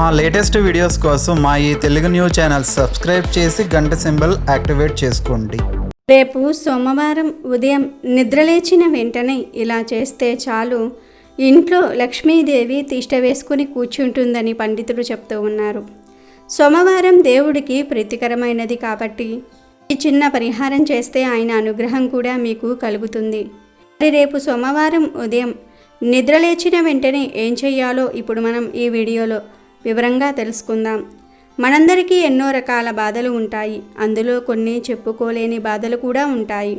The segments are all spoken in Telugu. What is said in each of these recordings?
మా లేటెస్ట్ వీడియోస్ కోసం మా ఈ తెలుగు న్యూస్ ఛానల్ సబ్స్క్రైబ్ చేసి గంట సింబల్ యాక్టివేట్ చేసుకోండి. రేపు సోమవారం ఉదయం నిద్రలేచిన వెంటనే ఇలా చేస్తే చాలు, ఇంట్లో లక్ష్మీదేవి తిష్ట వేసుకుని కూర్చుంటుందని పండితులు చెప్తూ ఉన్నారు. సోమవారం దేవుడికి ప్రీతికరమైనది కాబట్టి ఈ చిన్న పరిహారం చేస్తే ఆయన అనుగ్రహం కూడా మీకు కలుగుతుంది. మరి రేపు సోమవారం ఉదయం నిద్రలేచిన వెంటనే ఏం చెయ్యాలో ఇప్పుడు మనం ఈ వీడియోలో వివరంగా తెలుసుకుందాం. మనందరికీ ఎన్నో రకాల బాధలు ఉంటాయి. అందులో కొన్ని చెప్పుకోలేని బాధలు కూడా ఉంటాయి.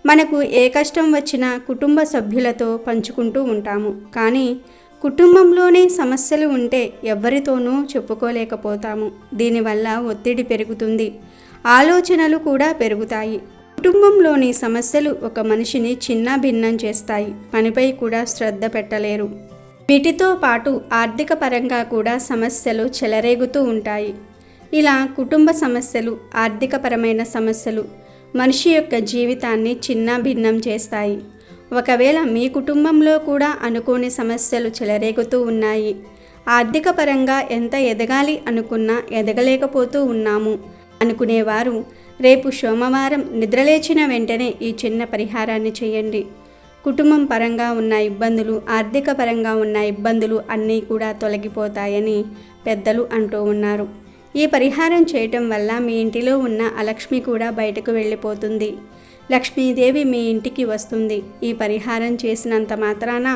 మనకు ఏ కష్టం వచ్చినా కుటుంబ సభ్యులతో పంచుకుంటూ ఉంటాము. కానీ కుటుంబంలోనే సమస్యలు ఉంటే ఎవ్వరితోనూ చెప్పుకోలేకపోతాము. దీనివల్ల ఒత్తిడి పెరుగుతుంది, ఆలోచనలు కూడా పెరుగుతాయి. కుటుంబంలోని సమస్యలు ఒక మనిషిని చిన్న భిన్నం చేస్తాయి. పనిపై కూడా శ్రద్ధ పెట్టలేరు. వీటితో పాటు ఆర్థిక పరంగా కూడా సమస్యలు చెలరేగుతూ ఉంటాయి. ఇలా కుటుంబ సమస్యలు, ఆర్థికపరమైన సమస్యలు మనిషి యొక్క జీవితాన్ని చిన్న భిన్నం చేస్తాయి. ఒకవేళ మీ కుటుంబంలో కూడా అనుకోని సమస్యలు చెలరేగుతూ ఉన్నాయి, ఆర్థిక పరంగా ఎంత ఎదగాలి అనుకున్నా ఎదగలేకపోతూ ఉన్నాము అనుకునేవారు రేపు సోమవారం నిద్రలేచిన వెంటనే ఈ చిన్న పరిహారాన్ని చేయండి. కుటుంబం పరంగా ఉన్న ఇబ్బందులు, ఆర్థిక పరంగా ఉన్న ఇబ్బందులు అన్నీ కూడా తొలగిపోతాయని పెద్దలు అంటూ ఉన్నారు. ఈ పరిహారం చేయటం వల్ల మీ ఇంటిలో ఉన్న అలక్ష్మి కూడా బయటకు వెళ్ళిపోతుంది. లక్ష్మీదేవి మీ ఇంటికి వస్తుంది. ఈ పరిహారం చేసినంత మాత్రాన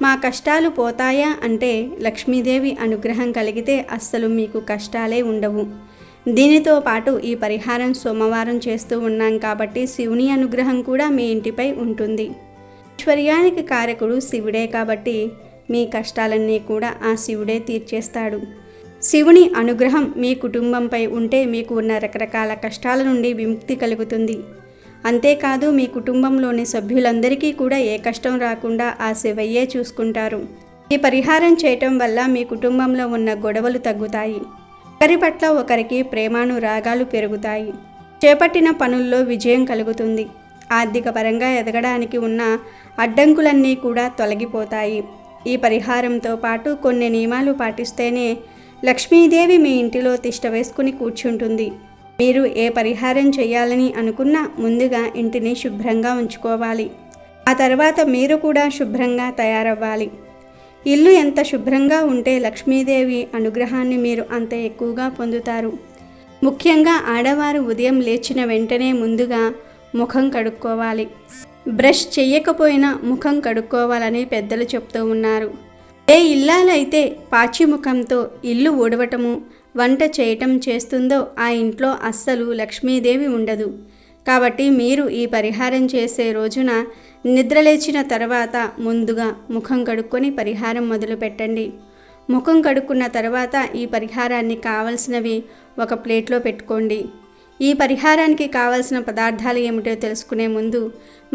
మా కష్టాలు పోతాయా అంటే లక్ష్మీదేవి అనుగ్రహం కలిగితే అస్సలు మీకు కష్టాలే ఉండవు. దీనితో పాటు ఈ పరిహారం సోమవారం చేస్తూ ఉన్నాం కాబట్టి శివుని అనుగ్రహం కూడా మీ ఇంటిపై ఉంటుంది. ఐశ్వర్యానికి కారకుడు శివుడే కాబట్టి మీ కష్టాలన్నీ కూడా ఆ శివుడే తీర్చేస్తాడు. శివుని అనుగ్రహం మీ కుటుంబంపై ఉంటే మీకు ఉన్న రకరకాల కష్టాల నుండి విముక్తి కలుగుతుంది. అంతేకాదు మీ కుటుంబంలోని సభ్యులందరికీ కూడా ఏ కష్టం రాకుండా ఆ శివయ్యే చూసుకుంటారు. ఈ పరిహారం చేయటం వల్ల మీ కుటుంబంలో ఉన్న గొడవలు తగ్గుతాయి. ఒకరి పట్ల ఒకరికి ప్రేమానురాగాలు పెరుగుతాయి. చేపట్టిన పనుల్లో విజయం కలుగుతుంది. ఆర్థిక పరంగా ఎదగడానికి ఉన్న అడ్డంకులన్నీ కూడా తొలగిపోతాయి. ఈ పరిహారంతో పాటు కొన్ని నియమాలు పాటిస్తేనే లక్ష్మీదేవి మీ ఇంటిలో తిష్ట వేసుకుని కూర్చుంటుంది. మీరు ఏ పరిహారం చేయాలని అనుకున్నా ముందుగా ఇంటిని శుభ్రంగా ఉంచుకోవాలి. ఆ తర్వాత మీరు కూడా శుభ్రంగా తయారవ్వాలి. ఇల్లు ఎంత శుభ్రంగా ఉంటే లక్ష్మీదేవి అనుగ్రహాన్ని మీరు అంత ఎక్కువగా పొందుతారు. ముఖ్యంగా ఆడవారు ఉదయం లేచిన వెంటనే ముందుగా ముఖం కడుక్కోవాలి. బ్రష్ చెయ్యకపోయినా ముఖం కడుక్కోవాలని పెద్దలు చెప్తూ ఉన్నారు. ఏ ఇల్లాలైతే పాచి ముఖంతో ఇల్లు ఊడవటము, వంట చేయటం చేస్తుందో ఆ ఇంట్లో అస్సలు లక్ష్మీదేవి ఉండదు. కాబట్టి మీరు ఈ పరిహారం చేసే రోజున నిద్రలేచిన తర్వాత ముందుగా ముఖం కడుక్కొని పరిహారం మొదలు పెట్టండి. ముఖం కడుక్కున్న తర్వాత ఈ పరిహారాన్ని కావలసినవి ఒక ప్లేట్లో పెట్టుకోండి. ఈ పరిహారానికి కావలసిన పదార్థాలు ఏమిటో తెలుసుకునే ముందు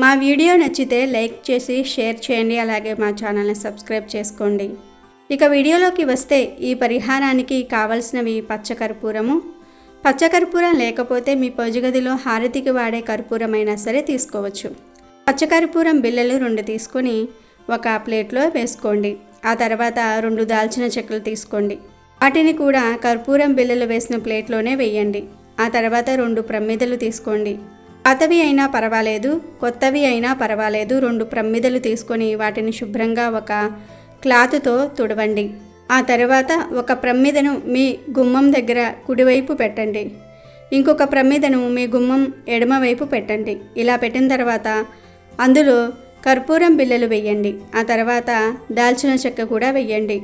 మా వీడియో నచ్చితే లైక్ చేసి షేర్ చేయండి. అలాగే మా ఛానల్ని సబ్స్క్రైబ్ చేసుకోండి. ఇక వీడియోలోకి వస్తే ఈ పరిహారానికి కావలసినవి పచ్చకర్పూరము. పచ్చకర్పూరం లేకపోతే మీ పూజగదిలో హారతికి వాడే కర్పూరమైనా సరే తీసుకోవచ్చు. పచ్చకర్పూరం బిళ్ళలు 2 తీసుకొని ఒక ప్లేట్లో వేసుకోండి. ఆ తర్వాత 2 దాల్చిన చెక్కలు తీసుకోండి. వాటిని కూడా కర్పూరం బిళ్ళలు వేసిన ప్లేట్లోనే వేయండి. ఆ తర్వాత 2 ప్రమిదలు తీసుకోండి. పాతవి అయినా పర్వాలేదు, కొత్తవి అయినా పర్వాలేదు. 2 ప్రమిదలు తీసుకొని వాటిని శుభ్రంగా ఒక క్లాత్తో తుడవండి. ఆ తర్వాత ఒక ప్రమిదను మీ గుమ్మం దగ్గర కుడివైపు పెట్టండి. ఇంకొక ప్రమిదను మీ గుమ్మం ఎడమవైపు పెట్టండి. ఇలా పెట్టిన తర్వాత అందులో కర్పూరం బిళ్ళలు వేయండి. ఆ తర్వాత దాల్చిన చెక్క కూడా వేయండి.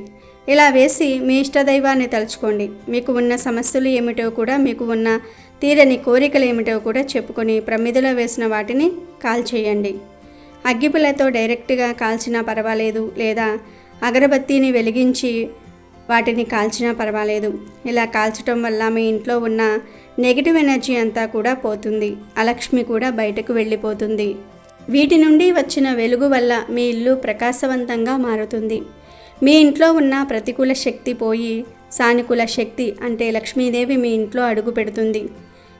ఇలా వేసి మీ ఇష్టదైవాన్ని తలుచుకోండి. మీకు ఉన్న సమస్యలు ఏమిటో కూడా, మీకు ఉన్న తీరని కోరికలు ఏమిటో కూడా చెప్పుకొని ప్రమిదలో వేసిన వాటిని కాల్చేయండి. అగ్గిపుల్లతో డైరెక్ట్గా కాల్చినా పర్వాలేదు, లేదా అగరబత్తీని వెలిగించి వాటిని కాల్చినా పర్వాలేదు. ఇలా కాల్చడం వల్ల మీ ఇంట్లో ఉన్న నెగిటివ్ ఎనర్జీ అంతా కూడా పోతుంది. అలక్ష్మి కూడా బయటకు వెళ్ళిపోతుంది. వీటి నుండి వచ్చిన వెలుగు వల్ల మీ ఇల్లు ప్రకాశవంతంగా మారుతుంది. మీ ఇంట్లో ఉన్న ప్రతికూల శక్తి పోయి సానుకూల శక్తి అంటే లక్ష్మీదేవి మీ ఇంట్లో అడుగు పెడుతుంది.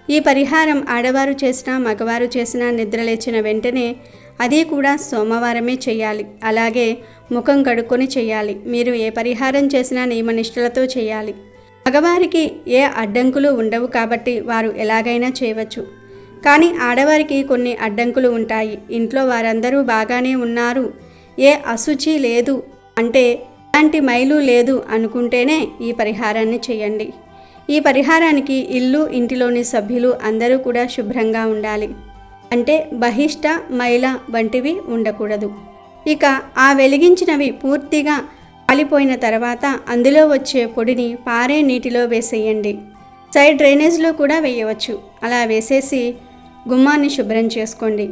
ఈ పరిహారం ఆడవారు చేసినా మగవారు చేసినా నిద్రలేచిన వెంటనే అది కూడా సోమవారమే చేయాలి. అలాగే ముఖం కడుక్కొని చేయాలి. మీరు ఏ పరిహారం చేసినా నియమనిష్టలతో చేయాలి. మగవారికి ఏ అడ్డంకులు ఉండవు కాబట్టి వారు ఎలాగైనా చేయవచ్చు. కానీ ఆడవారికి కొన్ని అడ్డంకులు ఉంటాయి. ఇంట్లో వారందరూ బాగానే ఉన్నారు, ఏ అశుచి లేదు అంటే ఎలాంటి మైలు లేదు అనుకుంటేనే ఈ పరిహారాన్ని చేయండి. ఈ పరిహారానికి ఇల్లు, ఇంటిలోని సభ్యులు అందరూ కూడా శుభ్రంగా ఉండాలి. అంటే బహిష్ట, మైల వంటివి ఉండకూడదు. ఇక ఆ వెలిగించినవి పూర్తిగా కాలిపోయిన తర్వాత అందులో వచ్చే పొడిని పారే నీటిలో వేసేయండి. సైడ్ డ్రైనేజ్లో కూడా వేయవచ్చు. అలా వేసేసి గుమ్మాన్ని శుభ్రం చేసుకోండి.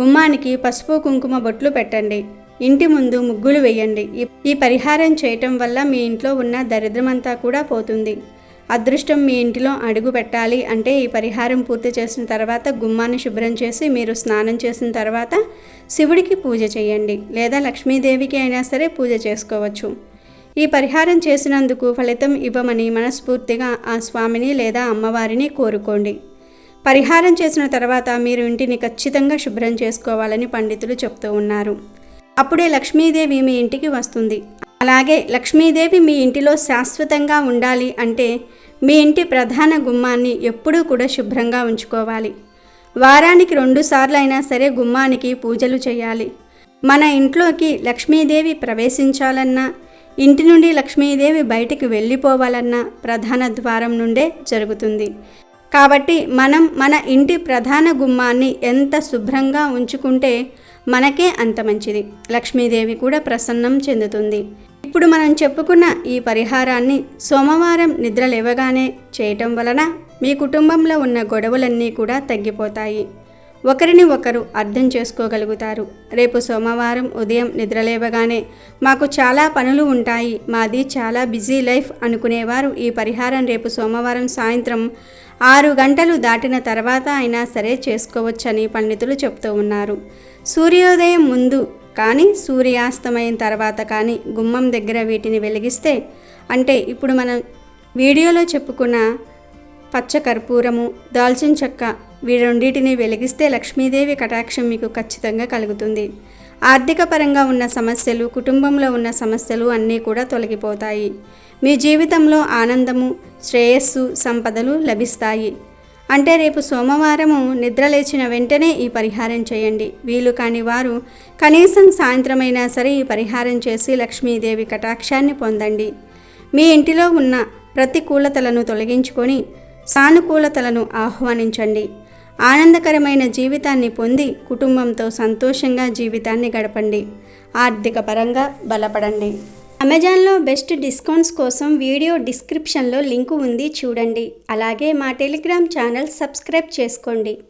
గుమ్మానికి పసుపు కుంకుమ బొట్లు పెట్టండి. ఇంటి ముందు ముగ్గులు వేయండి. ఈ పరిహారం చేయటం వల్ల మీ ఇంట్లో ఉన్న దరిద్రమంతా కూడా పోతుంది. అదృష్టం మీ ఇంటిలో అడుగు పెట్టాలి అంటే ఈ పరిహారం పూర్తి చేసిన తర్వాత గుమ్మాన్ని శుభ్రం చేసి మీరు స్నానం చేసిన తర్వాత శివుడికి పూజ చేయండి. లేదా లక్ష్మీదేవికి అయినా సరే పూజ చేసుకోవచ్చు. ఈ పరిహారం చేసినందుకు ఫలితం ఇవ్వమని మనస్ఫూర్తిగా ఆ స్వామిని లేదా అమ్మవారిని కోరుకోండి. పరిహారం చేసిన తర్వాత మీరు ఇంటిని ఖచ్చితంగా శుభ్రం చేసుకోవాలని పండితులు చెప్తూ ఉన్నారు. అప్పుడే లక్ష్మీదేవి మీ ఇంటికి వస్తుంది. అలాగే లక్ష్మీదేవి మీ ఇంటిలో శాశ్వతంగా ఉండాలి అంటే మీ ఇంటి ప్రధాన గుమ్మాన్ని ఎప్పుడూ కూడా శుభ్రంగా ఉంచుకోవాలి. వారానికి 2 సార్లు అయినా సరే గుమ్మానికి పూజలు చేయాలి. మన ఇంట్లోకి లక్ష్మీదేవి ప్రవేశించాలన్నా, ఇంటి నుండి లక్ష్మీదేవి బయటికి వెళ్ళిపోవాలన్నా ప్రధాన ద్వారం నుండే జరుగుతుంది. కాబట్టి మనం మన ఇంటి ప్రధాన గుమ్మాన్ని ఎంత శుభ్రంగా ఉంచుకుంటే మనకే అంత మంచిది. లక్ష్మీదేవి కూడా ప్రసన్నం చెందుతుంది. ఇప్పుడు మనం చెప్పుకున్న ఈ పరిహారాన్ని సోమవారం నిద్ర లేవగానే చేయటం వలన మీ కుటుంబంలో ఉన్న గొడవలన్నీ కూడా తగ్గిపోతాయి. ఒకరిని ఒకరు అర్థం చేసుకోగలుగుతారు. రేపు సోమవారం ఉదయం నిద్రలేవగానే మాకు చాలా పనులు ఉంటాయి, మాది చాలా బిజీ లైఫ్ అనుకునేవారు ఈ పరిహారం రేపు సోమవారం సాయంత్రం 6 గంటలు దాటిన తర్వాత అయినా సరే చేసుకోవచ్చని పండితులు చెప్తూ ఉన్నారు. సూర్యోదయం ముందు కానీ సూర్యాస్తమయం తర్వాత కానీ గుమ్మం దగ్గర వీటిని వెలిగిస్తే, అంటే ఇప్పుడు మనం వీడియోలో చెప్పుకున్న పచ్చ కర్పూరము, దాల్చిన చెక్క వీ రెండింటిని వెలిగిస్తే లక్ష్మీదేవి కటాక్షం మీకు ఖచ్చితంగా కలుగుతుంది. ఆర్థిక పరంగా ఉన్న సమస్యలు, కుటుంబంలో ఉన్న సమస్యలు అన్నీ కూడా తొలగిపోతాయి. మీ జీవితంలో ఆనందము, శ్రేయస్సు, సంపదలు లభిస్తాయి. అంటే రేపు సోమవారము నిద్ర లేచిన వెంటనే ఈ పరిహారం చేయండి. వీలు కాని వారు కనీసం సాయంత్రమైనా సరే ఈ పరిహారం చేసి లక్ష్మీదేవి కటాక్షాన్ని పొందండి. మీ ఇంటిలో ఉన్న ప్రతికూలతలను తొలగించుకొని సానుకూలతలను ఆహ్వానించండి. ఆనందకరమైన జీవితాన్ని పొంది కుటుంబంతో సంతోషంగా జీవితాన్ని గడపండి. ఆర్థిక పరంగా బలపడండి. అమెజాన్లో బెస్ట్ డిస్కౌంట్స్ కోసం వీడియో డిస్క్రిప్షన్లో లింకు ఉంది, చూడండి. అలాగే మా టెలిగ్రామ్ ఛానల్ సబ్స్క్రైబ్ చేసుకోండి.